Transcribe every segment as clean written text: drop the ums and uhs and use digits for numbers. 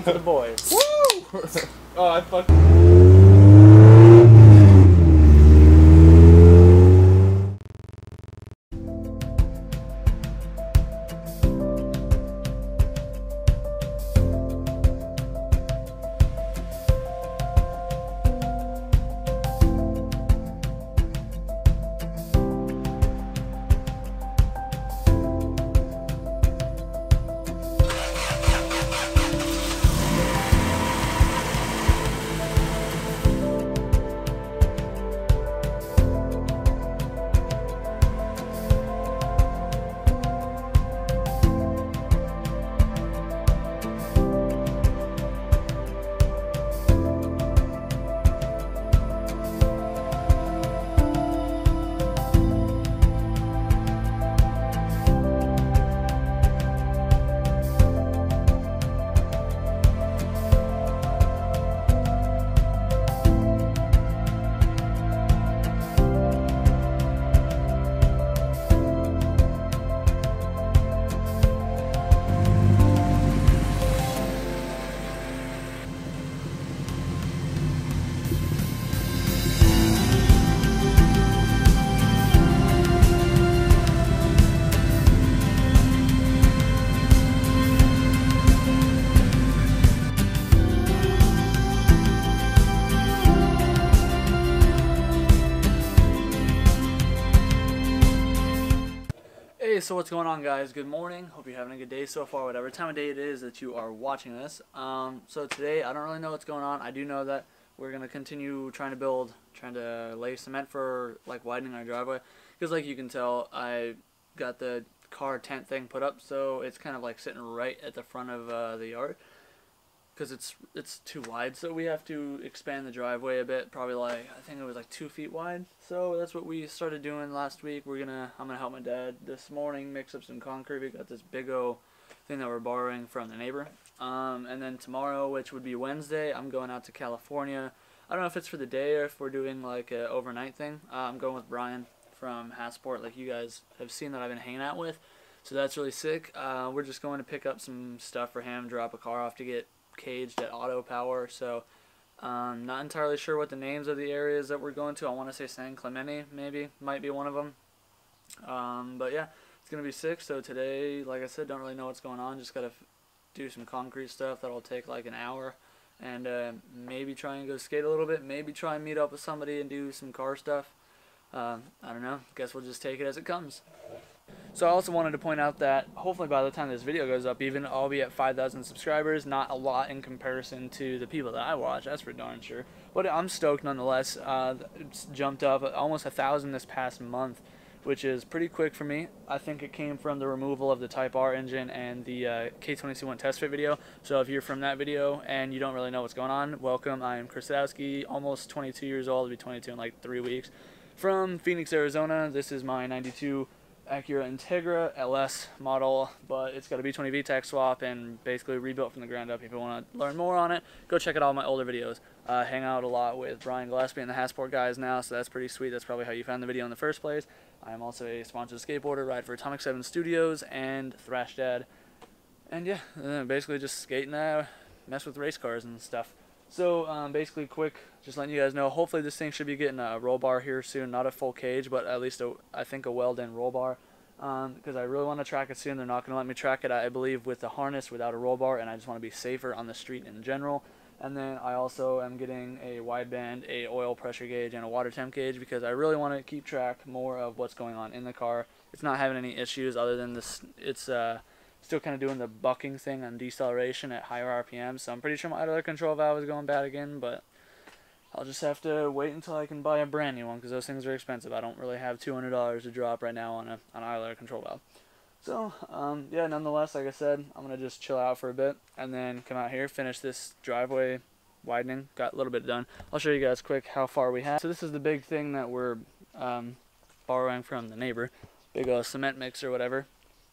for the boys. Woo! Oh, I fucked. Hey, so what's going on, guys? Good morning. Hope you're having a good day so far, whatever time of day it is that you are watching this. So today, I don't really know what's going on. I do know that we're going to continue trying to lay cement for, like, widening our driveway. Because, like you can tell, I got the car tent thing put up, so it's kind of, like, sitting right at the front of the yard. Because it's too wide, so we have to expand the driveway a bit, probably like, I think it was like 2 feet wide. So that's what we started doing last week. I'm gonna help my dad this morning mix up some concrete. We got this big old thing that we're borrowing from the neighbor. And then tomorrow, which would be Wednesday, I'm going out to California. I don't know if it's for the day or if we're doing like an overnight thing. I'm going with Brian from Hassport, like you guys have seen that I've been hanging out with. So that's really sick. We're just going to pick up some stuff for him, drop a car off to get caged at Auto Power. So not entirely sure what the names of the areas that we're going to. I want to say San Clemente maybe might be one of them, but yeah, it's gonna be sick. So today, like I said, don't really know what's going on, just gotta do some concrete stuff that'll take like an hour, and maybe try and go skate a little bit, maybe try and meet up with somebody and do some car stuff. I don't know, guess we'll just take it as it comes. So I also wanted to point out that hopefully by the time this video goes up, even I'll be at 5,000 subscribers. Not a lot in comparison to the people that I watch, that's for darn sure. But I'm stoked nonetheless. It's jumped up almost 1,000 this past month, which is pretty quick for me. I think it came from the removal of the Type R engine and the K20C1 test fit video. So if you're from that video and you don't really know what's going on, welcome. I am Chris Sadowski, almost 22 years old. I'll be 22 in like 3 weeks. From Phoenix, Arizona. This is my 92 Acura Integra LS model, but it's got a V20 VTEC swap and basically rebuilt from the ground up. If you want to learn more on it, go check out all my older videos. Hang out a lot with Brian Gillespie and the Hassport guys now, so that's pretty sweet. That's probably how you found the video in the first place. I am also a sponsored skateboarder, ride for Atomic 7 Studios and Thrash Dad. And yeah, basically just skating, mess with race cars and stuff. So basically quick, just letting you guys know, hopefully this thing should be getting a roll bar here soon. Not a full cage, but at least I think a well-done roll bar. Because I really want to track it soon. They're not going to let me track it, I believe, with the harness without a roll bar, and I just want to be safer on the street in general. And then I also am getting a wideband, a oil pressure gauge, and a water temp gauge because I really want to keep track more of what's going on in the car. It's not having any issues other than this. It's still kind of doing the bucking thing on deceleration at higher RPM, so I'm pretty sure my idler control valve is going bad again, but I'll just have to wait until I can buy a brand new one because those things are expensive. I don't really have $200 to drop right now on an idler control valve. So, yeah, nonetheless, like I said, I'm going to just chill out for a bit and then come out here, finish this driveway widening. Got a little bit done. I'll show you guys quick how far we have. So this is the big thing that we're borrowing from the neighbor. Big old cement mix or whatever.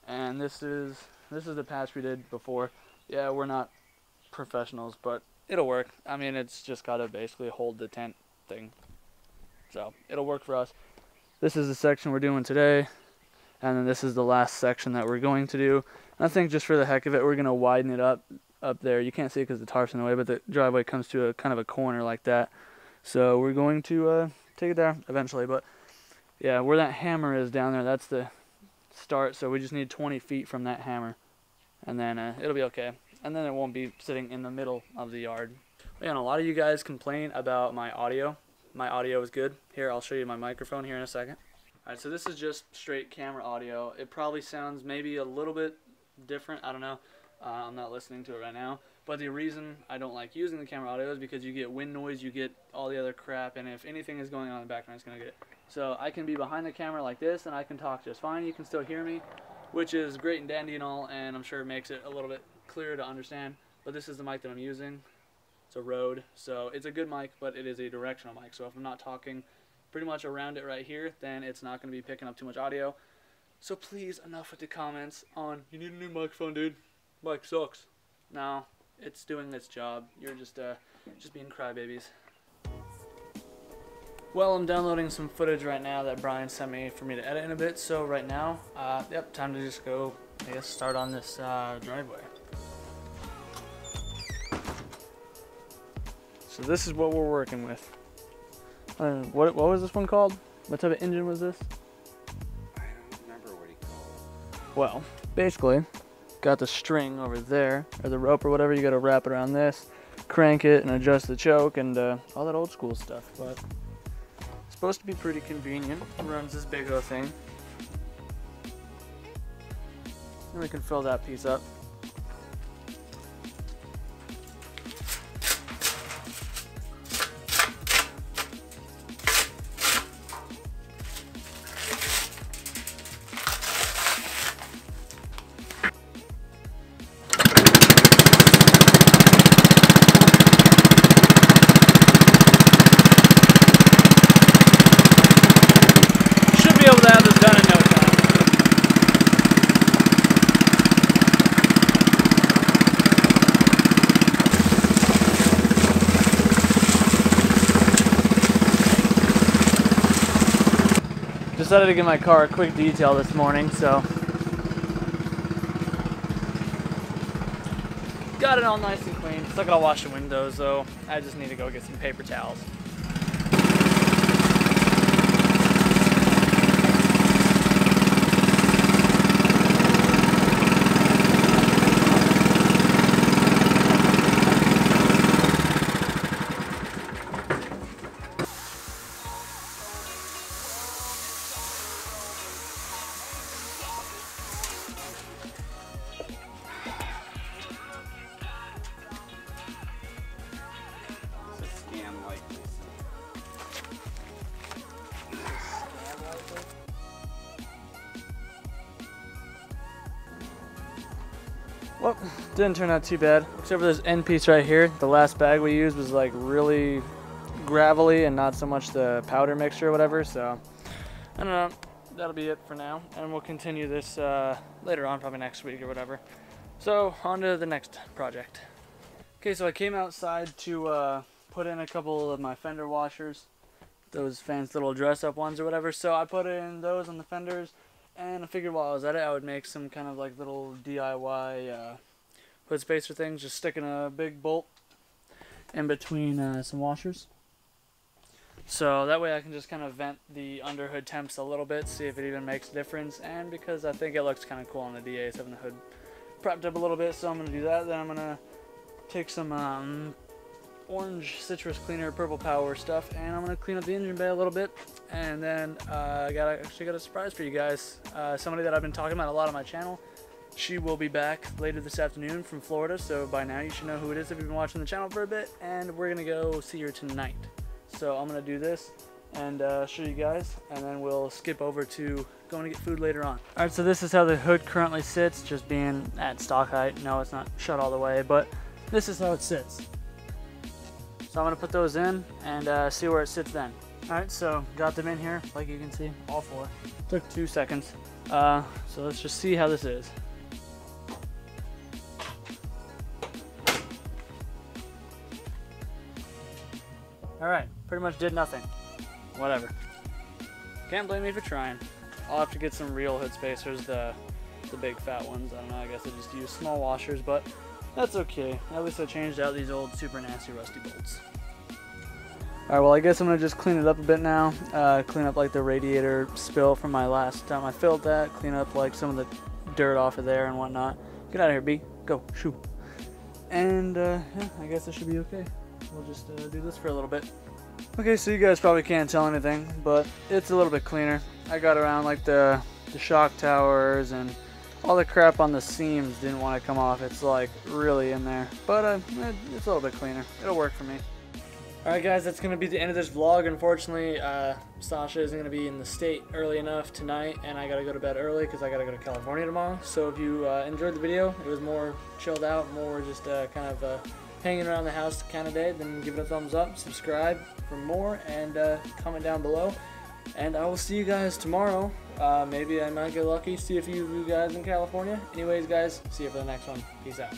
And this is the patch we did before. Yeah, we're not professionals, but it'll work. I mean, it's just got to basically hold the tent thing. So, it'll work for us. This is the section we're doing today. And then this is the last section that we're going to do. And I think just for the heck of it, we're going to widen it up up there. You can't see it because the tarp's in the way, but the driveway comes to a kind of a corner like that. So we're going to take it there eventually. But yeah, where that hammer is down there, that's the start. So we just need 20 feet from that hammer, and then it'll be okay. And then it won't be sitting in the middle of the yard. But, yeah, and a lot of you guys complain about my audio. My audio is good. Here, I'll show you my microphone here in a second. Alright, so this is just straight camera audio. It probably sounds maybe a little bit different. I don't know. I'm not listening to it right now. But the reason I don't like using the camera audio is because you get wind noise, you get all the other crap, and if anything is going on in the background, it's going to get it. So I can be behind the camera like this, and I can talk just fine. You can still hear me, which is great and dandy and all, and I'm sure it makes it a little bit clearer to understand. But this is the mic that I'm using. It's a Rode, so it's a good mic, but it is a directional mic. So if I'm not talking pretty much around it right here, then it's not going to be picking up too much audio. So please, enough with the comments on, you need a new microphone, dude. Mic sucks. No, it's doing its job. You're just being crybabies. Well, I'm downloading some footage right now that Brian sent me for me to edit in a bit. So right now, yep, time to just go, I guess, start on this driveway. So this is what we're working with. What was this one called? What type of engine was this? I don't remember what he called it. Well, basically, got the string over there, or the rope or whatever. You got to wrap it around this, crank it, and adjust the choke, and all that old school stuff. But it's supposed to be pretty convenient. It runs this big old thing. And we can fill that piece up. Be able to have this done in no time. Decided to give my car a quick detail this morning, so got it all nice and clean. Still gotta wash the windows though. I just need to go get some paper towels. Well, didn't turn out too bad, except for this end piece right here. The last bag we used was like really gravelly and not so much the powder mixture or whatever, so I don't know. That'll be it for now, and we'll continue this later on, probably next week or whatever. So on to the next project. Okay, so I came outside to put in a couple of my fender washers, those fancy little dress-up ones or whatever. So I put in those on the fenders, and I figured while I was at it, I would make some kind of like little DIY hood spacer things, just sticking a big bolt in between some washers. So that way I can just kind of vent the underhood temps a little bit, see if it even makes a difference. And because I think it looks kind of cool on the DAs having the hood prepped up a little bit, so I'm going to do that. Then I'm going to take some orange citrus cleaner, purple power stuff, and I'm going to clean up the engine bay a little bit. And then I actually got a surprise for you guys. Somebody that I've been talking about a lot on my channel. She will be back later this afternoon from Florida, so by now you should know who it is if you've been watching the channel for a bit. And we're going to go see her tonight. So I'm going to do this and show you guys, and then we'll skip over to going to get food later on. Alright, so this is how the hood currently sits, just being at stock height. No, it's not shut all the way, but this is how it sits. So I'm going to put those in and see where it sits then. Alright, so got them in here, like you can see, all four. Took 2 seconds. So let's just see how this is. Alright, pretty much did nothing. Whatever. Can't blame me for trying. I'll have to get some real hood spacers, the big fat ones. I don't know, I guess I just use small washers, but That's okay. At least I changed out these old super nasty rusty bolts. Alright, well I guess I'm going to just clean it up a bit now. Clean up like the radiator spill from my last time I filled that. Clean up like some of the dirt off of there and whatnot. Get out of here, B. Go. Shoo. And yeah, I guess it should be okay. We'll just do this for a little bit. Okay, so you guys probably can't tell anything, but it's a little bit cleaner. I got around like the shock towers and all the crap on the seams didn't want to come off. It's like really in there, but it's a little bit cleaner. It'll work for me. Alright guys, that's going to be the end of this vlog. Unfortunately, Sasha isn't going to be in the state early enough tonight, and I got to go to bed early because I got to go to California tomorrow. So if you enjoyed the video, it was more chilled out, more just kind of hanging around the house kind of day, then give it a thumbs up, subscribe for more, and comment down below. And I will see you guys tomorrow. Maybe I might get lucky, see a few of you guys in California. Anyways guys, see you for the next one. Peace out.